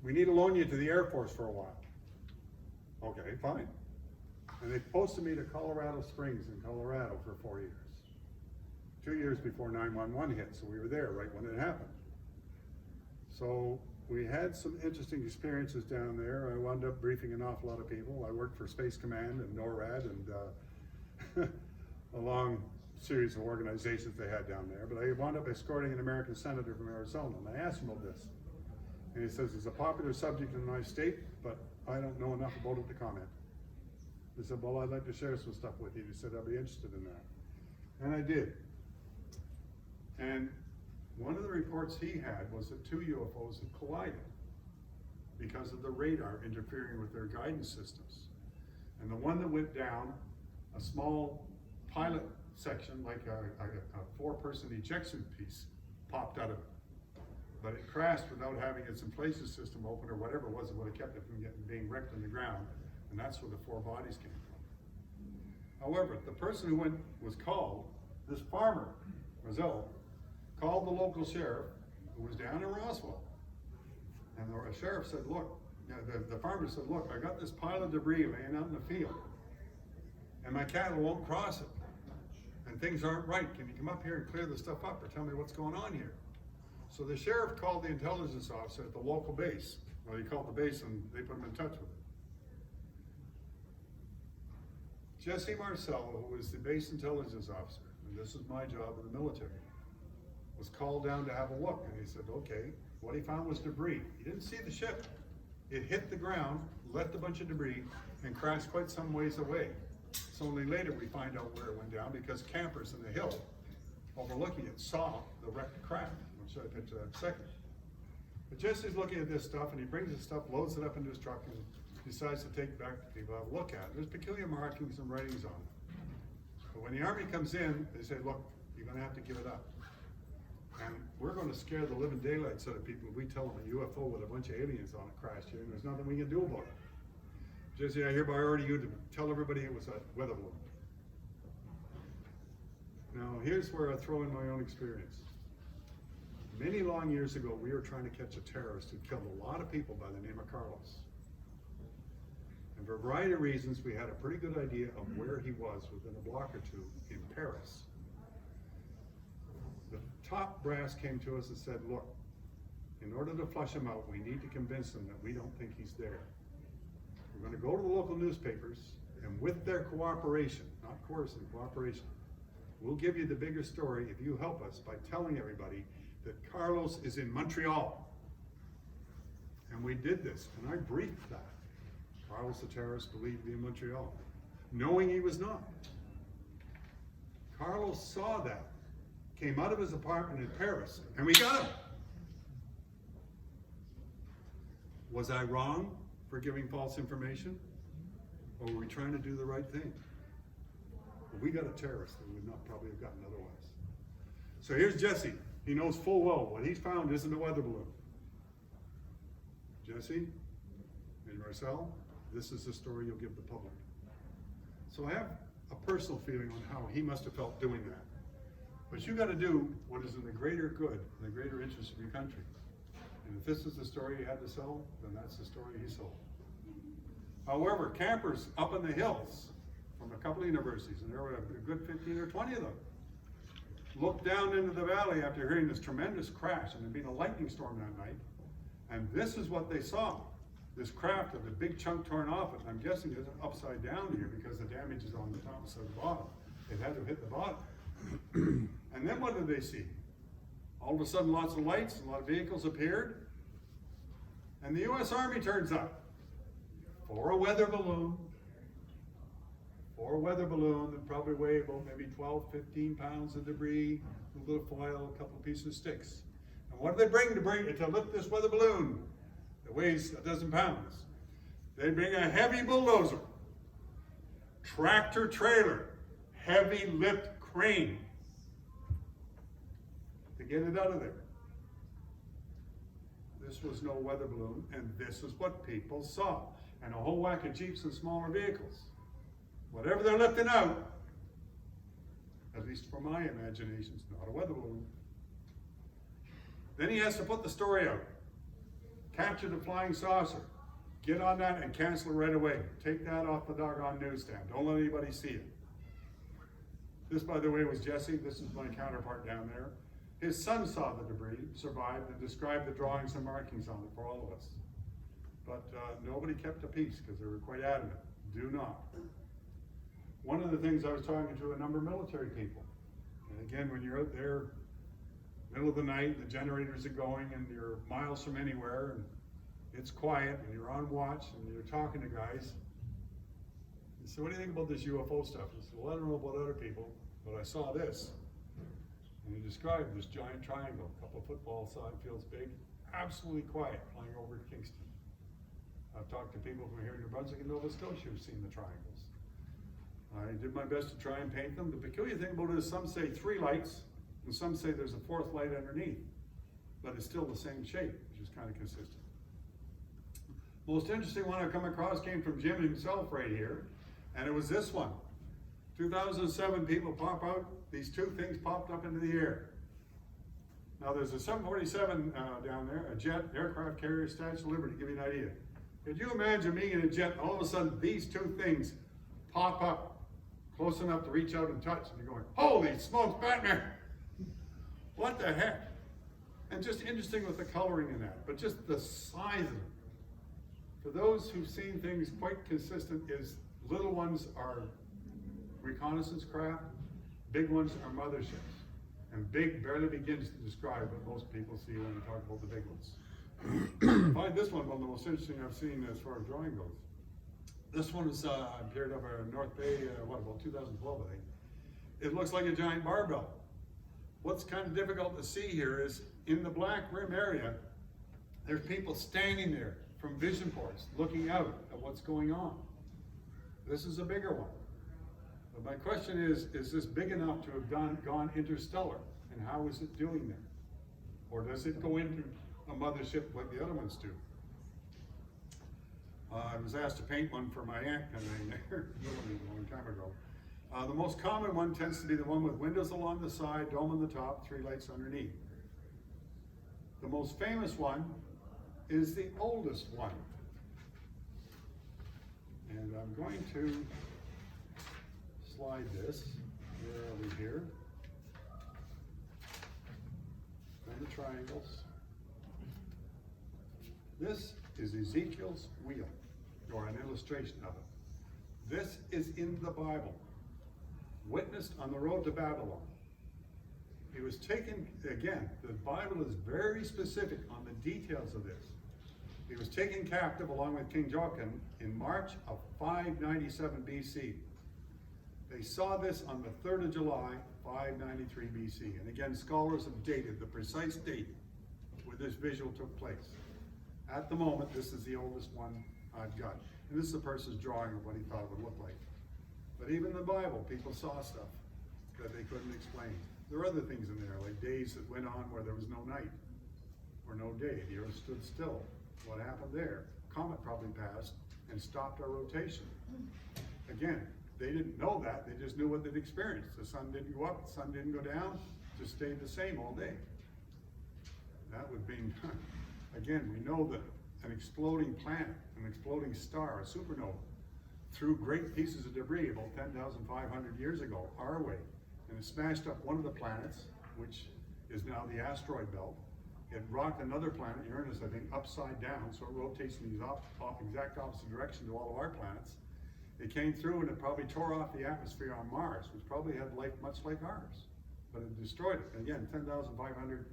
Speaker 2: We need to loan you to the Air Force for a while. Okay, fine. And they posted me to Colorado Springs in Colorado for 4 years. 2 years before 9/11 hit, so we were there right when it happened. So we had some interesting experiences down there. I wound up briefing an awful lot of people. I worked for Space Command and NORAD and a long series of organizations they had down there. But I wound up escorting an American senator from Arizona, and I asked him about this. And he says, it's a popular subject in my state, but I don't know enough about it to comment. I said, well, I'd like to share some stuff with you. He said, I'd be interested in that. And I did. And one of the reports he had was that two UFOs had collided because of the radar interfering with their guidance systems. And the one that went down, a small pilot section, like a four-person ejection piece, popped out of it. But it crashed without having its in places system open or whatever it was that would have kept it from being wrecked on the ground. And that's where the four bodies came from. However, the person who was called, this farmer, Brazil, called the local sheriff who was down in Roswell. And the sheriff said, look, the farmer said, look, I got this pile of debris laying out in the field, and my cattle won't cross it. And things aren't right. Can you come up here and clear the stuff up or tell me what's going on here? So the sheriff called the intelligence officer at the local base. Well, he called the base and they put him in touch with it. Jesse Marcello, who was the base intelligence officer, and this is my job in the military, was called down to have a look. And he said, okay, what he found was debris. He didn't see the ship. It hit the ground, left a bunch of debris, and crashed quite some ways away. It's only later we find out where it went down, because campers in the hill overlooking it saw the wrecked craft. I'll show you a picture of that in a second. But Jesse's looking at this stuff, and he brings his stuff, loads it up into his truck, and decides to take it back to people to have a look at it. There's peculiar markings and writings on it. But when the Army comes in, they say, look, you're going to have to give it up. And we're going to scare the living daylights out of people if we tell them a UFO with a bunch of aliens on it crashed here, and there's nothing we can do about it. Jesse, I hereby order you to tell everybody it was a weather balloon. Now, here's where I throw in my own experience. Many long years ago, we were trying to catch a terrorist who killed a lot of people by the name of Carlos. And for a variety of reasons, we had a pretty good idea of where he was within a block or two in Paris. The top brass came to us and said, look, in order to flush him out, we need to convince them that we don't think he's there. We're going to go to the local newspapers, and with their cooperation, not coercion, cooperation, we'll give you the bigger story if you help us by telling everybody that Carlos is in Montreal. And we did this, and I briefed that. Carlos the terrorist believed to be in Montreal, knowing he was not. Carlos saw that, came out of his apartment in Paris, and we got him. Was I wrong for giving false information? Or were we trying to do the right thing? Well, we got a terrorist that we would not probably have gotten otherwise. So here's Jesse. He knows full well what he's found isn't a weather balloon. Jesse and Marcel, this is the story you'll give the public. So I have a personal feeling on how he must have felt doing that. But you got to do what is in the greater good, in the greater interest of your country. And if this is the story he had to sell, then that's the story he sold. However, campers up in the hills from a couple of universities, and there were a good 15 or 20 of them. Looked down into the valley after hearing this tremendous crash, and there'd been a lightning storm that night. And this is what they saw. This craft with a big chunk torn off it. I'm guessing it's upside down here because the damage is on the top instead of the bottom. It had to hit the bottom. And then what did they see? All of a sudden, lots of lights, a lot of vehicles appeared. And the U.S. Army turns up for a weather balloon. For a weather balloon that probably weighed about maybe 12, 15 pounds of debris, a little bit of foil, a couple of pieces of sticks. And what do they bring to lift this weather balloon that weighs a dozen pounds? They bring a heavy bulldozer, tractor trailer, heavy lift crane to get it out of there. This was no weather balloon, and this is what people saw. And a whole whack of Jeeps and smaller vehicles. Whatever they're lifting out, at least for my imagination, it's not a weather balloon. Then he has to put the story out. Capture the flying saucer. Get on that and cancel it right away. Take that off the doggone newsstand. Don't let anybody see it. This, by the way, was Jesse. This is my counterpart down there. His son saw the debris, survived, and described the drawings and markings on it for all of us. But nobody kept the peace because they were quite adamant. Do not. One of the things, I was talking to a number of military people. And again, when you're out there, middle of the night, the generators are going, and you're miles from anywhere, and it's quiet, and you're on watch, and you're talking to guys. You say, what do you think about this UFO stuff? I said, well, I don't know about other people, but I saw this. And he described this giant triangle, a couple of football side fields big, absolutely quiet, flying over Kingston. I've talked to people from here in New Brunswick and Nova Scotia who've seen the triangles. I did my best to try and paint them. The peculiar thing about it is some say 3 lights, and some say there's a 4th light underneath, but it's still the same shape, which is kind of consistent. Most interesting one I've come across came from Jim himself right here, and it was this one. 2007, people pop out, these 2 things popped up into the air. Now there's a 747 down there, a jet, aircraft carrier, Statue of Liberty, to give you an idea. Could you imagine being in a jet, and all of a sudden these 2 things pop up close enough to reach out and touch, and you're going, holy smokes, Batman! What the heck? And just interesting with the coloring in that, but just the size of it. For those who've seen things quite consistent, is little ones are reconnaissance craft, big ones are motherships. And big barely begins to describe what most people see when we talk about the big ones. I find this one of the most interesting I've seen as far as drawing goes. This one is appeared over North Bay, about 2012, I think. It looks like a giant barbell. What's kind of difficult to see here is in the black rim area, there's people standing there from vision ports looking out at what's going on. This is a bigger one. But my question is this big enough to have gone interstellar? And how is it doing there? Or does it go into a mothership like the other ones do? I was asked to paint one for my aunt a long time ago. The most common one tends to be the one with windows along the side, dome on the top, 3 lights underneath. The most famous one is the oldest one. And I'm going to slide this. Where are we here? And the triangles. This is Ezekiel's wheel, or an illustration of it. This is in the Bible, witnessed on the road to Babylon. He was taken, again, the Bible is very specific on the details of this. He was taken captive along with King Joachim in March of 597 BC. They saw this on the 3rd of July, 593 BC. And again, scholars have dated the precise date where this visual took place. At the moment, this is the oldest one I've got. And this is a person's drawing of what he thought it would look like. But even in the Bible, people saw stuff that they couldn't explain. There are other things in there, like days that went on where there was no night, or no day. The earth stood still. What happened there? Comet probably passed and stopped our rotation. Again, they didn't know that, they just knew what they'd experienced. The sun didn't go up, the sun didn't go down, just stayed the same all day. That would mean, again, we know that an exploding planet, an exploding star, a supernova, threw great pieces of debris about 10,500 years ago our way, and it smashed up one of the planets, which is now the asteroid belt. It rocked another planet, Uranus, I think, upside down, so it rotates in the exact opposite direction to all of our planets. It came through and it probably tore off the atmosphere on Mars, which probably had life much like ours, but it destroyed it. And again, 10,500,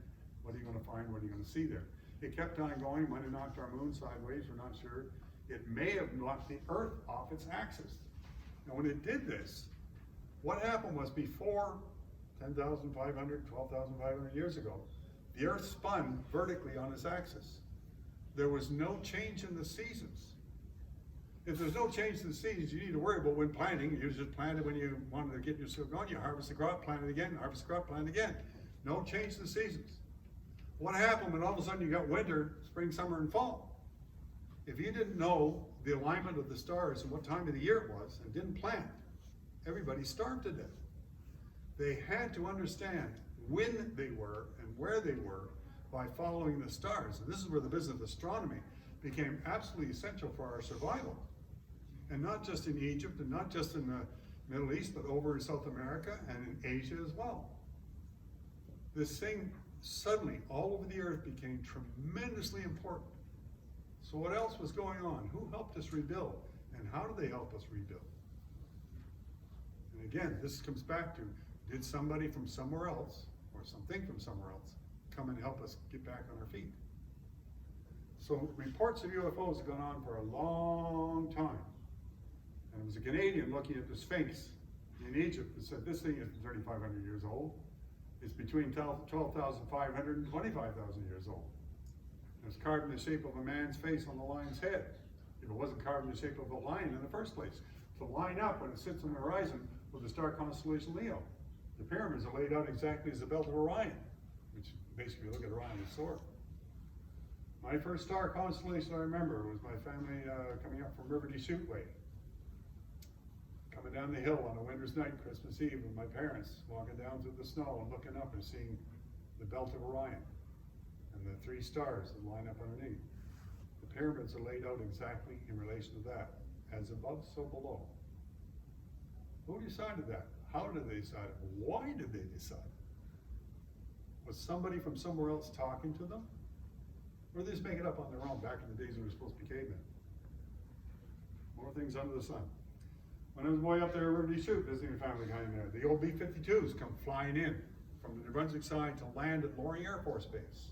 Speaker 2: what are you going to find, what are you going to see there? It kept on going, might have knocked our moon sideways, we're not sure. It may have knocked the Earth off its axis. Now when it did this, what happened was before 10,500, 12,500 years ago, the Earth spun vertically on its axis. There was no change in the seasons. If there's no change in the seasons, you need to worry about when planting. You just plant it when you wanted to get yourself going. You harvest the crop, plant it again, harvest the crop, plant it again. No change in the seasons. What happened when all of a sudden you got winter, spring, summer, and fall? If you didn't know the alignment of the stars and what time of the year it was and didn't plant, everybody starved to death. They had to understand when they were and where they were by following the stars. And this is where the business of astronomy became absolutely essential for our survival. And not just in Egypt and not just in the Middle East, but over in South America and in Asia as well. This thing suddenly all over the earth became tremendously important. So what else was going on? Who helped us rebuild? And how did they help us rebuild? And again, this comes back to, did somebody from somewhere else, or something from somewhere else, come and help us get back on our feet? So reports of UFOs have gone on for a long time. And it was a Canadian looking at the Sphinx in Egypt that said, this thing is 3,500 years old. It's between 12,500 and 25,000 years old. It was carved in the shape of a man's face on the lion's head. If it wasn't carved in the shape of a lion in the first place. To line up when it sits on the horizon with the star constellation Leo. The pyramids are laid out exactly as the belt of Orion, which basically look at Orion's sword. My first star constellation I remember was my family coming up from River Deschutes Way. Coming down the hill on a winter's night, Christmas Eve, with my parents walking down through the snow and looking up and seeing the belt of Orion and the three stars that line up underneath. The pyramids are laid out exactly in relation to that. As above, so below. Who decided that? How did they decide it? Why did they decide it? Was somebody from somewhere else talking to them? Or did they just make it up on their own back in the days when we were supposed to be cavemen? More things under the sun. When I was way up there at River Deschutes visiting a family kind there, the old B-52s come flying in from the New Brunswick side to land at Loring Air Force Base.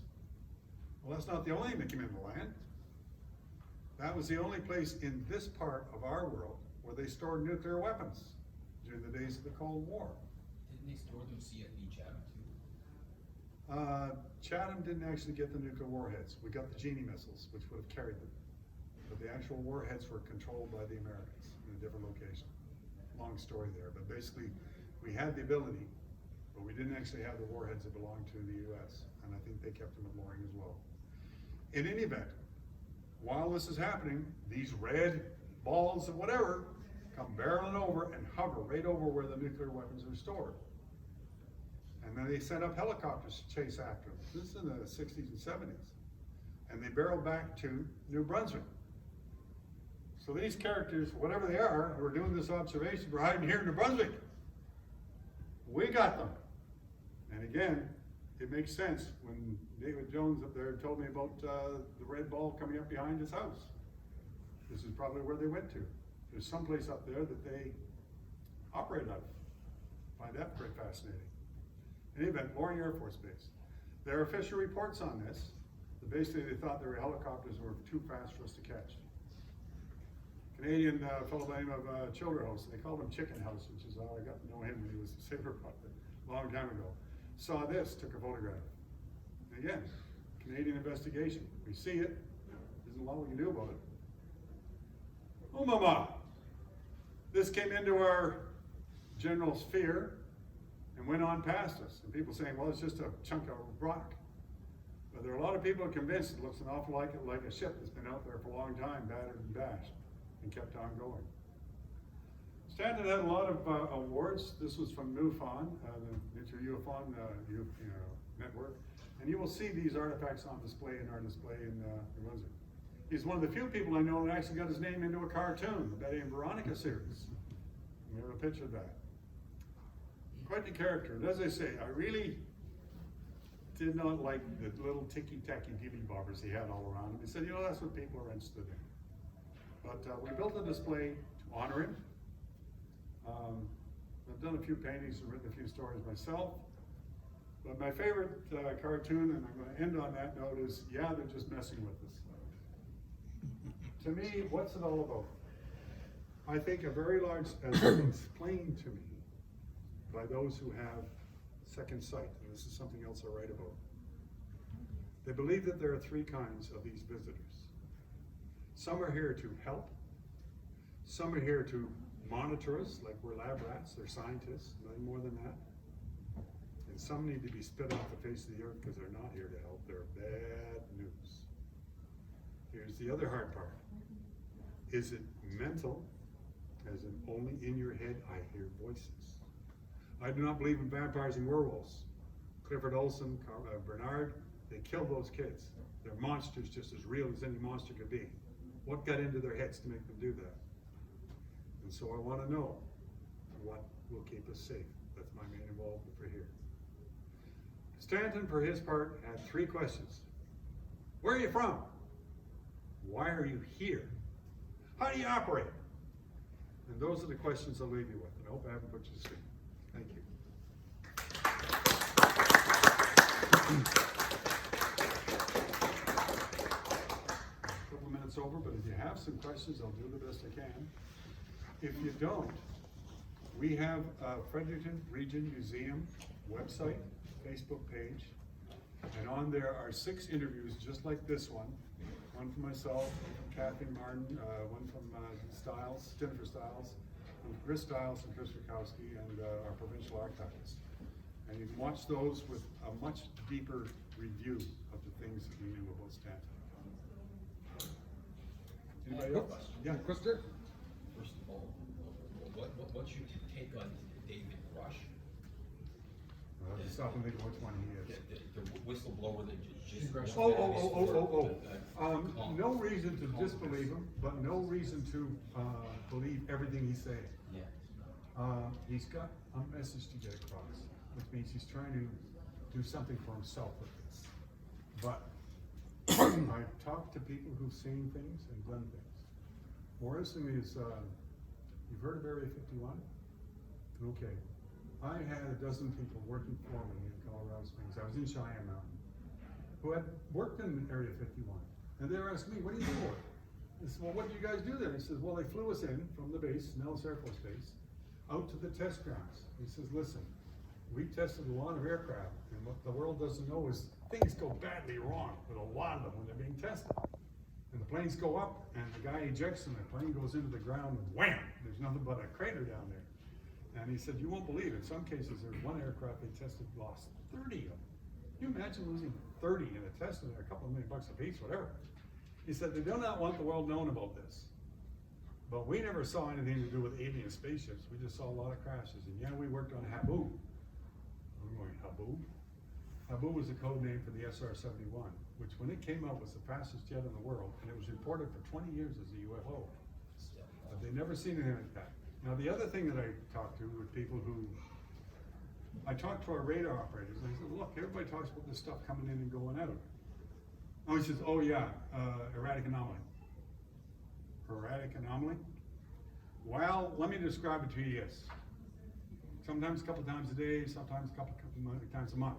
Speaker 2: Well, that's not the only thing that came in to land. That was the only place in this part of our world where they stored nuclear weapons during the days of the Cold War.
Speaker 3: Didn't they store them CFB Chatham too?
Speaker 2: Chatham didn't actually get the nuclear warheads. We got the Genie missiles, which would have carried them. But the actual warheads were controlled by the Americans in a different location. Long story there, but basically we had the ability, but we didn't actually have the warheads that belonged to the US, and I think they kept them at Loring as well. In any event, while this is happening, these red balls of whatever come barreling over and hover right over where the nuclear weapons are stored. And then they sent up helicopters to chase after them. This is in the 60s and 70s. And they barreled back to New Brunswick. So these characters, whatever they are, who are doing this observation, were hiding here in New Brunswick. We got them. And again, it makes sense when David Jones up there told me about the red ball coming up behind his house. This is probably where they went to. There's someplace up there that they operate out of. Find that very fascinating. In any event, Loring Air Force Base. There are official reports on this. Basically, they thought there were helicopters that were too fast for us to catch. Canadian fellow by the name of Childerhouse, they called him Chicken House, which is how I got to know him when he was a sailor a long time ago. Saw this, took a photograph. And again, Canadian investigation. We see it. There's a lot we can do about it. Oh, mama! This came into our general sphere and went on past us. And people saying, well, it's just a chunk of rock. But there are a lot of people convinced it looks an awful like a ship that's been out there for a long time, battered and bashed, and kept on going. Stanton had a lot of awards. This was from MUFON, the Nuclear UFON network. And you will see these artifacts on display in our display in New Brunswick. He's one of the few people I know that actually got his name into a cartoon, the Betty and Veronica series. You have a picture of that. Quite the character. And as I say, I really did not like the little ticky-tacky gibby bobbers he had all around him. He said, you know, that's what people are interested in. But we built a display to honor him. I've done a few paintings and written a few stories myself. But my favorite cartoon, and I'm going to end on that note, is, yeah, they're just messing with us. To me, what's it all about? I think a very large, as explained to me by those who have second sight, and this is something else I write about. They believe that there are three kinds of these visitors. Some are here to help. Some are here to monitor us, like we're lab rats, they're scientists, nothing more than that. And some need to be spit off the face of the earth because they're not here to help, they're bad news. Here's the other hard part. Is it mental, as in only in your head I hear voices? I do not believe in vampires and werewolves. Clifford Olson, Bernard, they kill those kids. They're monsters just as real as any monster could be. What got into their heads to make them do that? And so I want to know what will keep us safe. That's my main involvement for here. Stanton, for his part, had three questions. Where are you from? Why are you here? How do you operate? And those are the questions I'll leave you with. And I hope I haven't put you to sleep. Thank you. A couple of minutes over, but if you have some questions, I'll do the best I can. If you don't, we have a Fredericton Region Museum website, Facebook page, and on there are 6 interviews just like this one from myself, one from Kathy Martin, one from Stiles, Jennifer Stiles, from Chris Stiles and Chris Rakowski, and our provincial archivist. And you can watch those with a much deeper review of the things that we knew about Stanton. Anybody else? Yeah, Christopher?
Speaker 3: First of all, what's your take on David Rush?
Speaker 2: Stop and think which one he is.
Speaker 3: The whistleblower that just.
Speaker 2: No reason to disbelieve him, but no reason to believe everything he's saying.
Speaker 3: Yeah.
Speaker 2: He's got a message to get across, which means he's trying to do something for himself with this. But I've talked to people who've seen things and done things. Morrison is, you've heard of Area 51? Okay. I had a dozen people working for me in Colorado Springs. I was in Cheyenne Mountain, who had worked in Area 51. And they were asking me, what do you do for it? I said, well, what do you guys do there? He says, well, they flew us in from the base, Nellis Air Force Base, out to the test grounds. He says, listen, we tested a lot of aircraft, and what the world doesn't know is things go badly wrong with a lot of them when they're being tested. And the planes go up, and the guy ejects, and the plane goes into the ground, and wham! There's nothing but a crater down there. And he said, you won't believe it. In some cases, there's one aircraft they tested, lost 30 of them. Can you imagine losing 30 in a test, and they're a couple of $1 million a piece, whatever. He said, they do not want the world knowing about this. But we never saw anything to do with alien spaceships. We just saw a lot of crashes. And yeah, we worked on Habu. I'm going, Habu? Habu was a code name for the SR-71, which when it came out was the fastest jet in the world, and it was reported for 20 years as a UFO. But they never seen anything like that. Now, the other thing that I talked to were people who, I talked to our radar operators, and I said, look, everybody talks about this stuff coming in and going out. Oh, he says, oh yeah, erratic anomaly. Erratic anomaly? Well, let me describe it to you, yes. Sometimes a couple times a day, sometimes a couple times a month.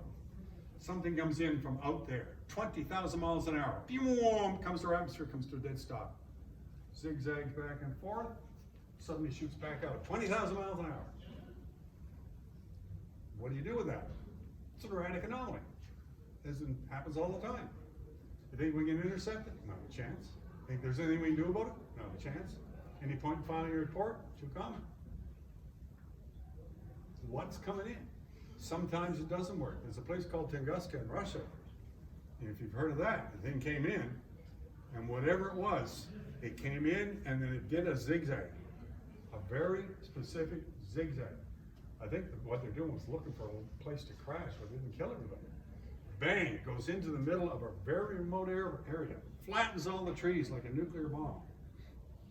Speaker 2: Something comes in from out there, 20,000 miles an hour. Boom, comes to our atmosphere, comes to a dead stop. Zigzags back and forth. Suddenly shoots back out, 20,000 miles an hour. What do you do with that? It's an erratic anomaly. As in, happens all the time. You think we can intercept it? Not a chance. Think there's anything we can do about it? Not a chance. Any point in filing a report? Too common. What's coming in? Sometimes it doesn't work. There's a place called Tunguska in Russia. And if you've heard of that, the thing came in, and whatever it was, it came in and then it did a zigzag. A very specific zigzag. I think that what they're doing was looking for a place to crash where they didn't kill everybody. bang, it goes into the middle of a very remote area, flattens all the trees like a nuclear bomb.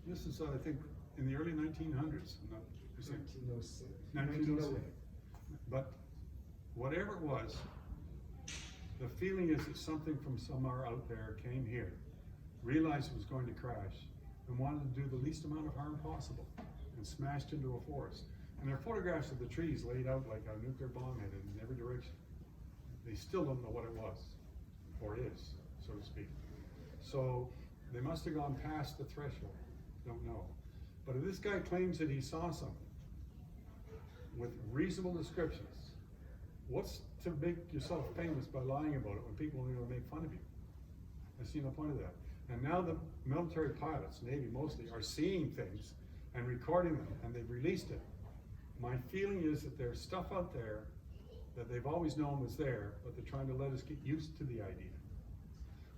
Speaker 2: This is, I think, in the early 1900s.
Speaker 4: 1906.
Speaker 2: 1906. But whatever it was, the feeling is that something from somewhere out there came here, realized it was going to crash, and wanted to do the least amount of harm possible, and smashed into a forest. And there are photographs of the trees laid out like a nuclear bomb headed in every direction. They still don't know what it was, or is, so to speak. So they must have gone past the threshold, don't know. But if this guy claims that he saw something with reasonable descriptions, what's to make yourself famous by lying about it when people are going to make fun of you? I see no point of that. And now the military pilots, Navy mostly, are seeing things and recording them, and they've released it. My feeling is that there's stuff out there that they've always known was there, but they're trying to let us get used to the idea.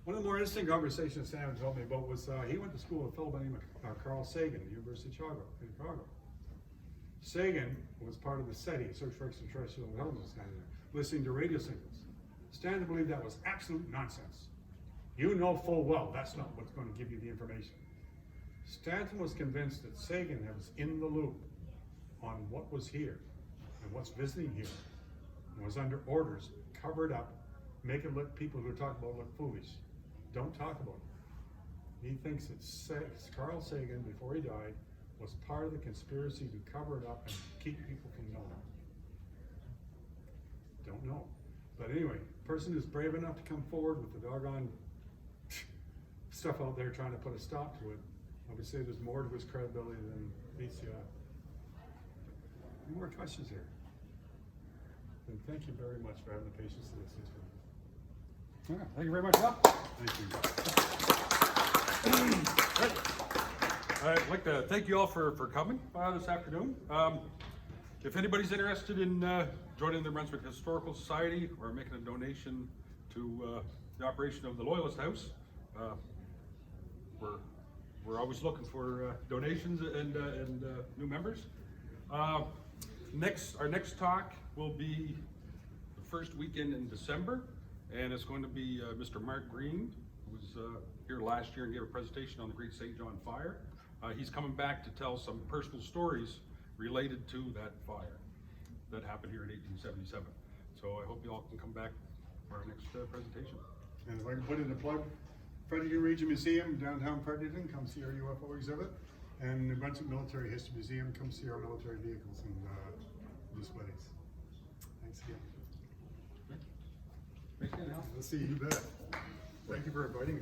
Speaker 2: One of the more interesting conversations Sam told me about was he went to school with a fellow by the name of Carl Sagan at the University of Chicago. Sagan was part of the SETI, Search for Extraterrestrial Intelligence, listening to radio signals. Stanton believed that was absolute nonsense. You know full well that's not what's going to give you the information. Stanton was convinced that Sagan was in the loop on what was here and what's visiting here, and was under orders, covered up, make it look, people who are talking about it look foolish. Don't talk about it. He thinks that Carl Sagan, before he died, was part of the conspiracy to cover it up and keep people from knowing. Don't know. But anyway, person who's brave enough to come forward with the doggone stuff out there trying to put a stop to it, I would say there's more to his credibility than meets the eye. Any more questions here? Then thank you very much for having the patience to listen to me.
Speaker 1: Yeah, thank you very much, Rob.
Speaker 2: Thank you.
Speaker 1: I'd like to thank you all for coming this afternoon. If anybody's interested in joining the Brunswick Historical Society or making a donation to the operation of the Loyalist House, we're always looking for donations and new members. Our next talk will be the first weekend in December, and it's going to be Mr. Mark Green, who was here last year and gave a presentation on the Great St. John Fire. He's coming back to tell some personal stories related to that fire that happened here in 1877. So I hope you all can come back for our next presentation.
Speaker 2: And if I can put in a plug, Fredericton Region Museum, downtown Fredericton, come see our UFO exhibit. And the Brunswick Military History Museum, come see our military vehicles and displays. Thanks again.
Speaker 1: Thanks again, Al.
Speaker 2: Let's see, you bet. Thank you for inviting me.